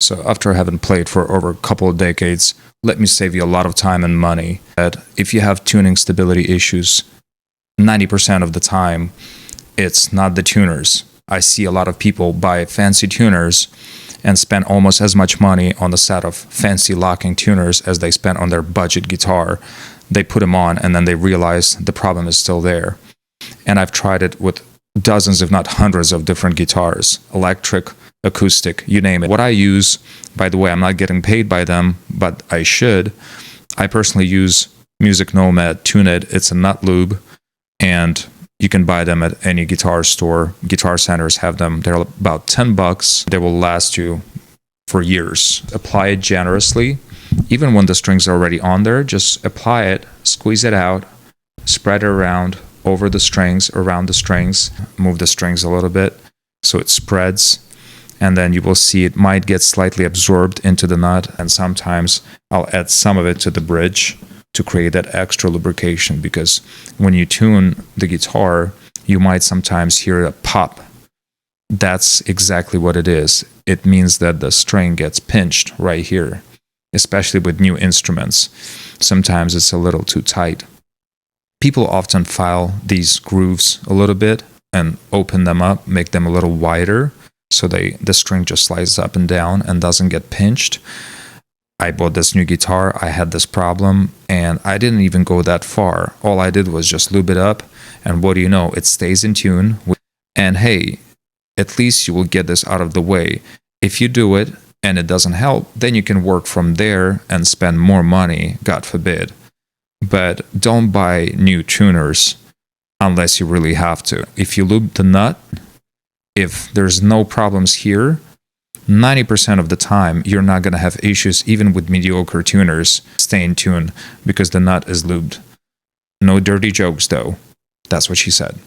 So after having played for over a couple of decades, let me save you a lot of time and money. That if you have tuning stability issues, 90% of the time, it's not the tuners. I see a lot of people buy fancy tuners and spend almost as much money on the set of fancy locking tuners as they spend on their budget guitar. They put them on and then they realize the problem is still there. And I've tried it with dozens, if not hundreds, of different guitars, electric, acoustic, you name it. What I use, by the way, I'm not getting paid by them, but I should. I personally use Music Nomad Tune-It. It's a nut lube, and you can buy them at any guitar store. Guitar centers have them. They're about $10. They will last you for years. Apply it generously. Even when the strings are already on there, just apply it, squeeze it out, spread it around over the strings, around the strings, move the strings a little bit so it spreads, and then you will see it might get slightly absorbed into the nut, and sometimes I'll add some of it to the bridge to create that extra lubrication, because when you tune the guitar, you might sometimes hear a pop. That's exactly what it is. It means that the string gets pinched right here, especially with new instruments. Sometimes it's a little too tight. People often file these grooves a little bit and open them up, make them a little wider, so the string just slides up and down and doesn't get pinched. I bought this new guitar, I had this problem, and I didn't even go that far. All I did was just lube it up, and what do you know, it stays in tune. And hey, at least you will get this out of the way. If you do it and it doesn't help, then you can work from there and spend more money, God forbid. But don't buy new tuners unless you really have to. If you lube the nut, if there's no problems here, 90% of the time, you're not going to have issues even with mediocre tuners. Stay in tune because the nut is lubed. No dirty jokes though. That's what she said.